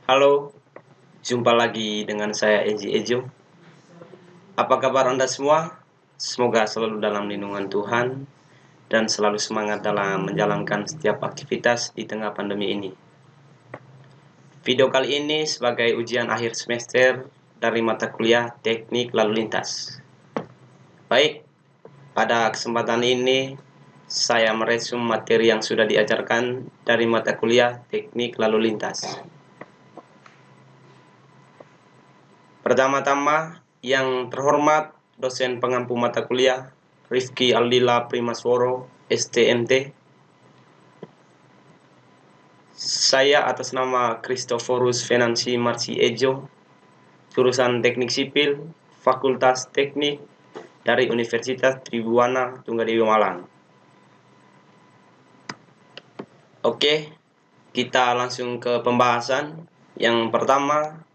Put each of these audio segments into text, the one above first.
Halo, jumpa lagi dengan saya Eji Ejo. Apa kabar Anda semua? Semoga selalu dalam lindungan Tuhan dan selalu semangat dalam menjalankan setiap aktivitas di tengah pandemi ini. Video kali ini sebagai ujian akhir semester dari mata kuliah Teknik Lalu Lintas. Baik, pada kesempatan ini saya meresum materi yang sudah diajarkan dari mata kuliah Teknik Lalu Lintas. Pertama-tama, yang terhormat dosen pengampu mata kuliah Rifki Aldila Primasworo, STMT. Saya atas nama Christophorus Venansi Marsi Ejo, jurusan Teknik Sipil, Fakultas Teknik dari Universitas Tribuana Tunggadewi Malang. Oke, kita langsung ke pembahasan. Yang pertama,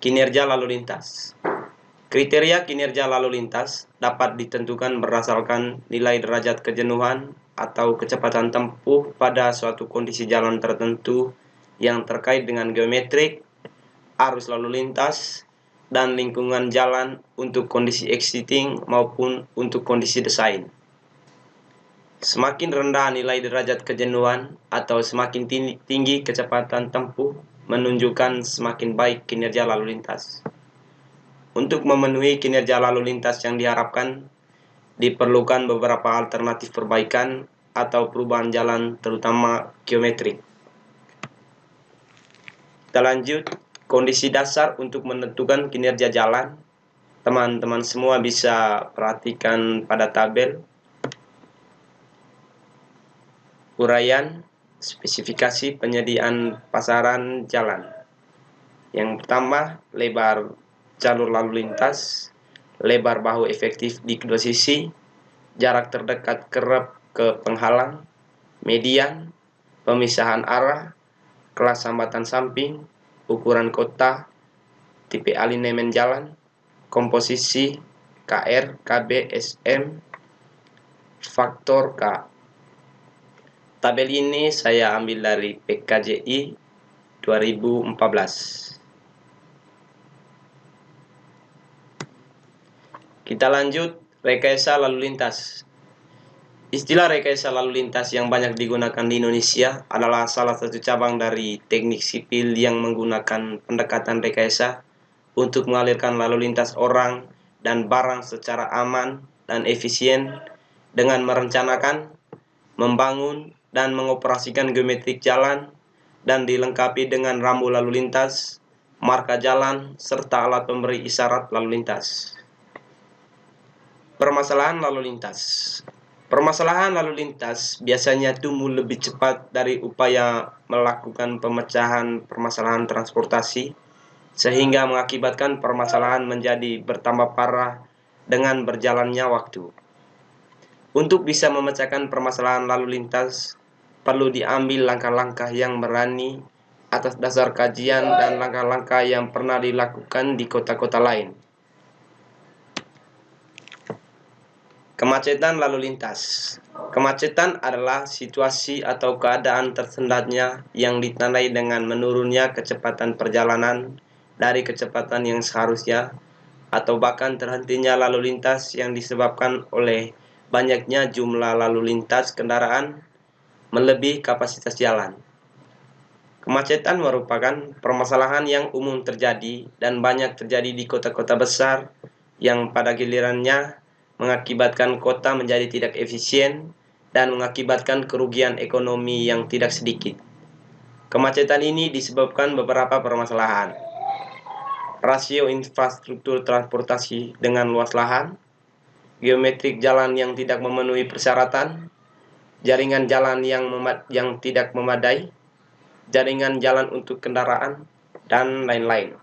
kinerja lalu lintas. Kriteria kinerja lalu lintas dapat ditentukan berdasarkan nilai derajat kejenuhan atau kecepatan tempuh pada suatu kondisi jalan tertentu yang terkait dengan geometrik, arus lalu lintas, dan lingkungan jalan untuk kondisi existing maupun untuk kondisi desain. Semakin rendah nilai derajat kejenuhan atau semakin tinggi kecepatan tempuh menunjukkan semakin baik kinerja lalu lintas. Untuk memenuhi kinerja lalu lintas yang diharapkan, diperlukan beberapa alternatif perbaikan atau perubahan jalan terutama geometrik. Kita lanjut, kondisi dasar untuk menentukan kinerja jalan. Teman-teman semua bisa perhatikan pada tabel. Uraian, spesifikasi penyediaan pasaran jalan. Yang pertama, lebar jalur lalu lintas, lebar bahu efektif di kedua sisi, jarak terdekat kerap ke penghalang, median, pemisahan arah, kelas hambatan samping, ukuran kota, tipe alinemen jalan, komposisi, KR, KB, SM, faktor K. Tabel ini saya ambil dari PKJI 2014. Kita lanjut, rekayasa lalu lintas. Istilah rekayasa lalu lintas yang banyak digunakan di Indonesia adalah salah satu cabang dari teknik sipil yang menggunakan pendekatan rekayasa untuk mengalirkan lalu lintas orang dan barang secara aman dan efisien dengan merencanakan, membangun, dan mengoperasikan geometrik jalan dan dilengkapi dengan rambu lalu lintas, marka jalan, serta alat pemberi isyarat lalu lintas. Permasalahan lalu lintas. Permasalahan lalu lintas biasanya tumbuh lebih cepat dari upaya melakukan pemecahan permasalahan transportasi, sehingga mengakibatkan permasalahan menjadi bertambah parah dengan berjalannya waktu. Untuk bisa memecahkan permasalahan lalu lintas, perlu diambil langkah-langkah yang berani atas dasar kajian dan langkah-langkah yang pernah dilakukan di kota-kota lain. Kemacetan lalu lintas. Kemacetan adalah situasi atau keadaan tersendatnya yang ditandai dengan menurunnya kecepatan perjalanan dari kecepatan yang seharusnya atau bahkan terhentinya lalu lintas yang disebabkan oleh banyaknya jumlah lalu lintas kendaraan melebihi kapasitas jalan. Kemacetan merupakan permasalahan yang umum terjadi dan banyak terjadi di kota-kota besar yang pada gilirannya mengakibatkan kota menjadi tidak efisien dan mengakibatkan kerugian ekonomi yang tidak sedikit. Kemacetan ini disebabkan beberapa permasalahan. Rasio infrastruktur transportasi dengan luas lahan, geometrik jalan yang tidak memenuhi persyaratan, jaringan jalan yang tidak memadai, jaringan jalan untuk kendaraan, dan lain-lain.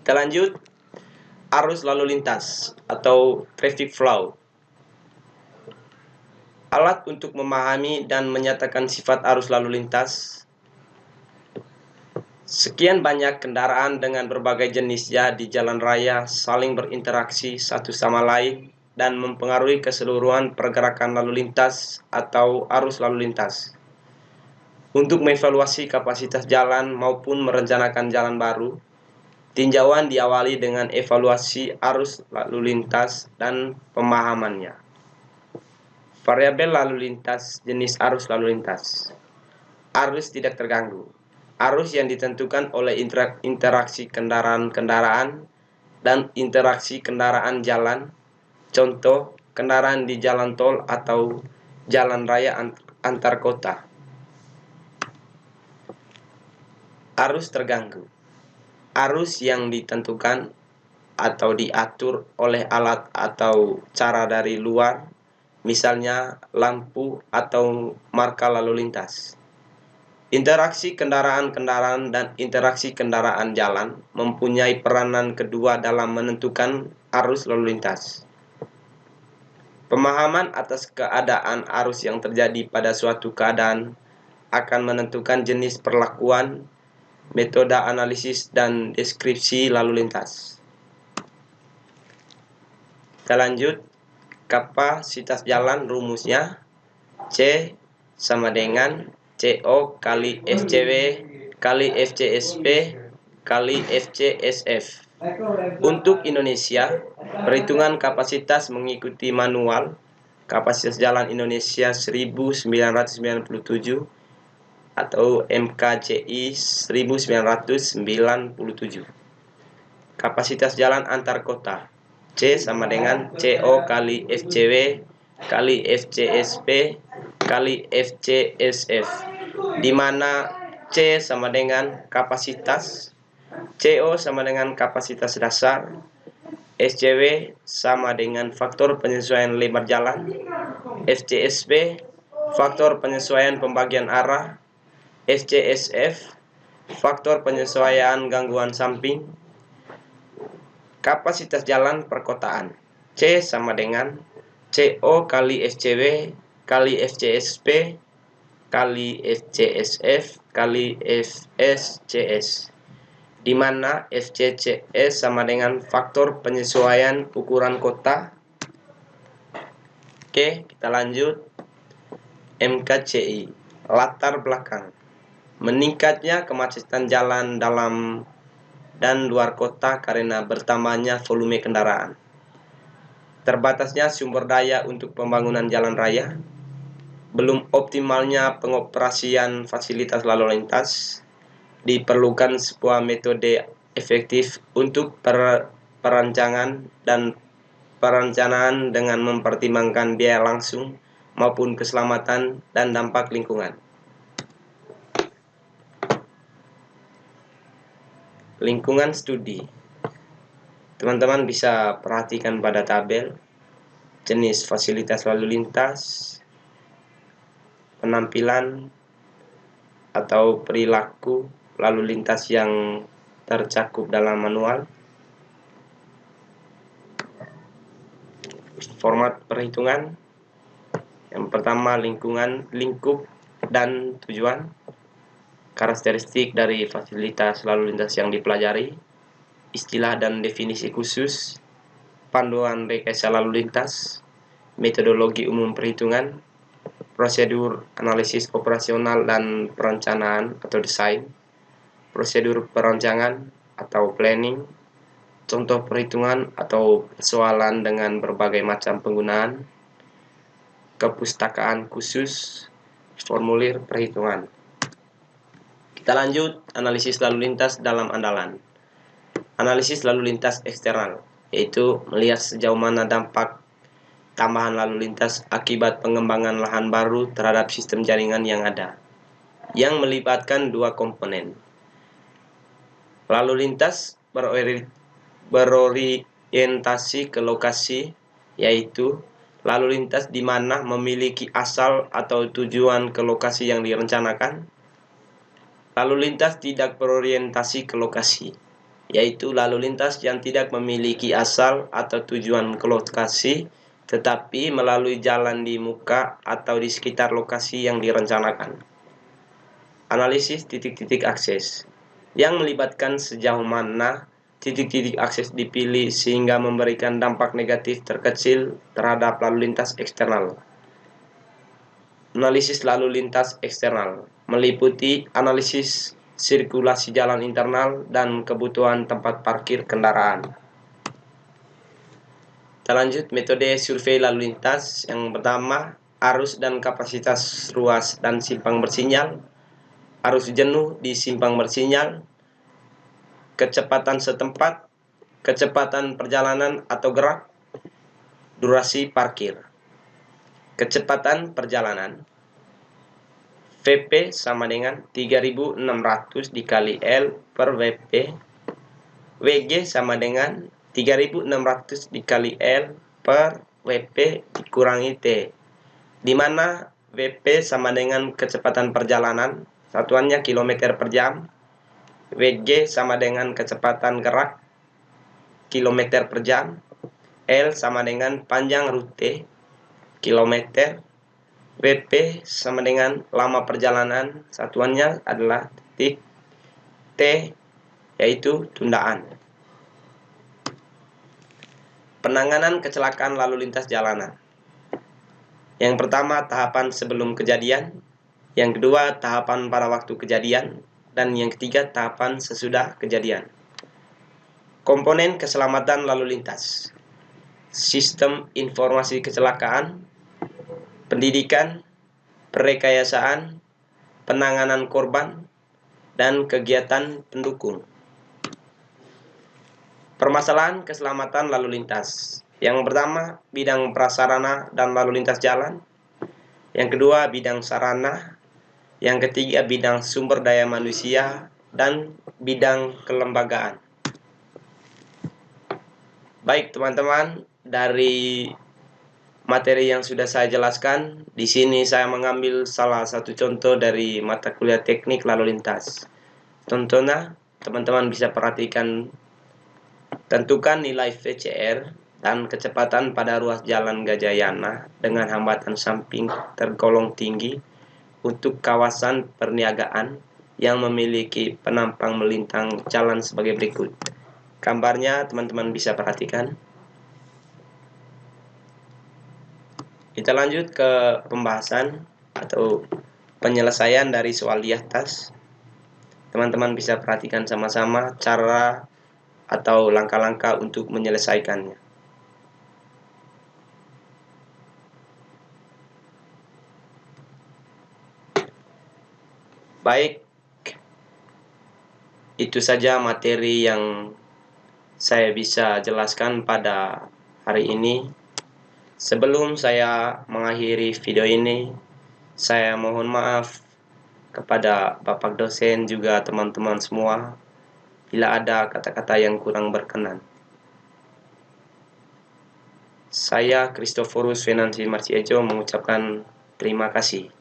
Kita lanjut, arus lalu lintas atau traffic flow. Alat untuk memahami dan menyatakan sifat arus lalu lintas. Sekian banyak kendaraan dengan berbagai jenisnya di jalan raya saling berinteraksi satu sama lain dan mempengaruhi keseluruhan pergerakan lalu lintas atau arus lalu lintas. Untuk mengevaluasi kapasitas jalan maupun merencanakan jalan baru, tinjauan diawali dengan evaluasi arus lalu lintas dan pemahamannya. Variabel lalu lintas, jenis arus lalu lintas. Arus tidak terganggu. Arus yang ditentukan oleh interaksi kendaraan-kendaraan dan interaksi kendaraan jalan. Contoh, kendaraan di jalan tol atau jalan raya antar kota. Arus terganggu. Arus yang ditentukan atau diatur oleh alat atau cara dari luar, misalnya lampu atau marka lalu lintas. Interaksi kendaraan-kendaraan dan interaksi kendaraan jalan mempunyai peranan kedua dalam menentukan arus lalu lintas. Pemahaman atas keadaan arus yang terjadi pada suatu keadaan akan menentukan jenis perlakuan, metode analisis dan deskripsi lalu lintas. Kita lanjut. Kapasitas jalan rumusnya C sama dengan CO kali FCW kali FCSP kali FCSF. Untuk Indonesia, perhitungan kapasitas mengikuti manual Kapasitas Jalan Indonesia 1997 atau MKJI 1997. Kapasitas jalan antar kota C sama dengan CO kali FCW kali FCSP kali FCSF, di mana C sama dengan kapasitas, CO sama dengan kapasitas dasar, SCW sama dengan faktor penyesuaian lebar jalan, FCSP faktor penyesuaian pembagian arah, FCSF faktor penyesuaian gangguan samping. Kapasitas jalan perkotaan C sama dengan CO kali FCW kali FCSP kali FCSF kali FSCS, di mana FCCS sama dengan faktor penyesuaian ukuran kota. Oke, kita lanjut. MKCI, latar belakang. Meningkatnya kemacetan jalan dalam dan luar kota karena bertambahnya volume kendaraan. Terbatasnya sumber daya untuk pembangunan jalan raya. Belum optimalnya pengoperasian fasilitas lalu lintas. Diperlukan sebuah metode efektif untuk perencanaan dengan mempertimbangkan biaya langsung maupun keselamatan dan dampak lingkungan. Lingkungan studi. Teman-teman bisa perhatikan pada tabel jenis fasilitas lalu lintas, penampilan atau perilaku lalu lintas yang tercakup dalam manual. Format perhitungan. Yang pertama, lingkup dan tujuan. Karakteristik dari fasilitas lalu lintas yang dipelajari, istilah dan definisi khusus, panduan rekayasa lalu lintas, metodologi umum perhitungan, prosedur analisis operasional dan perencanaan atau desain, prosedur perancangan atau planning, contoh perhitungan atau persoalan dengan berbagai macam penggunaan, kepustakaan khusus, formulir perhitungan. Kita lanjut, analisis lalu lintas dalam andalan. Analisis lalu lintas eksternal, yaitu melihat sejauh mana dampak tambahan lalu lintas akibat pengembangan lahan baru terhadap sistem jaringan yang ada, yang melibatkan dua komponen. Lalu lintas berorientasi ke lokasi, yaitu lalu lintas di mana memiliki asal atau tujuan ke lokasi yang direncanakan. Lalu lintas tidak berorientasi ke lokasi, yaitu lalu lintas yang tidak memiliki asal atau tujuan ke lokasi, tetapi melalui jalan di muka atau di sekitar lokasi yang direncanakan. Analisis titik-titik akses, yang melibatkan sejauh mana titik-titik akses dipilih sehingga memberikan dampak negatif terkecil terhadap lalu lintas eksternal. Analisis lalu lintas eksternal meliputi analisis sirkulasi jalan internal dan kebutuhan tempat parkir kendaraan. Kita lanjut metode survei lalu lintas. Yang pertama, arus dan kapasitas ruas dan simpang bersinyal, arus jenuh di simpang bersinyal, kecepatan setempat, kecepatan perjalanan atau gerak, durasi parkir. Kecepatan perjalanan VP sama dengan 3600 dikali L per WP. WG sama dengan 3600 dikali L per WP dikurangi T, di mana WP sama dengan kecepatan perjalanan, satuannya kilometer per jam. WG sama dengan kecepatan gerak, kilometer per jam. L sama dengan panjang rute, kilometer. WP sama dengan lama perjalanan, satuannya adalah detik. T yaitu tundaan. Penanganan kecelakaan lalu lintas jalanan. Yang pertama, tahapan sebelum kejadian. Yang kedua, tahapan pada waktu kejadian. Dan yang ketiga, tahapan sesudah kejadian. Komponen keselamatan lalu lintas: sistem informasi kecelakaan, pendidikan, perekayasaan, penanganan korban, dan kegiatan pendukung. Permasalahan keselamatan lalu lintas. Yang pertama, bidang prasarana dan lalu lintas jalan. Yang kedua, bidang sarana. Yang ketiga, bidang sumber daya manusia dan bidang kelembagaan. Baik teman-teman, dari materi yang sudah saya jelaskan, di sini saya mengambil salah satu contoh dari mata kuliah teknik lalu lintas. Contohnya, teman-teman bisa perhatikan, tentukan nilai VCR dan kecepatan pada ruas jalan Gajayana dengan hambatan samping tergolong tinggi untuk kawasan perniagaan yang memiliki penampang melintang jalan sebagai berikut. Gambarnya teman-teman bisa perhatikan. Kita lanjut ke pembahasan atau penyelesaian dari soal di atas. Teman-teman bisa perhatikan sama-sama cara atau langkah-langkah untuk menyelesaikannya. Baik, itu saja materi yang saya bisa jelaskan pada hari ini. Sebelum saya mengakhiri video ini, saya mohon maaf kepada Bapak dosen juga teman-teman semua bila ada kata-kata yang kurang berkenan. Saya Christoforus Venansi Marsiejo mengucapkan terima kasih.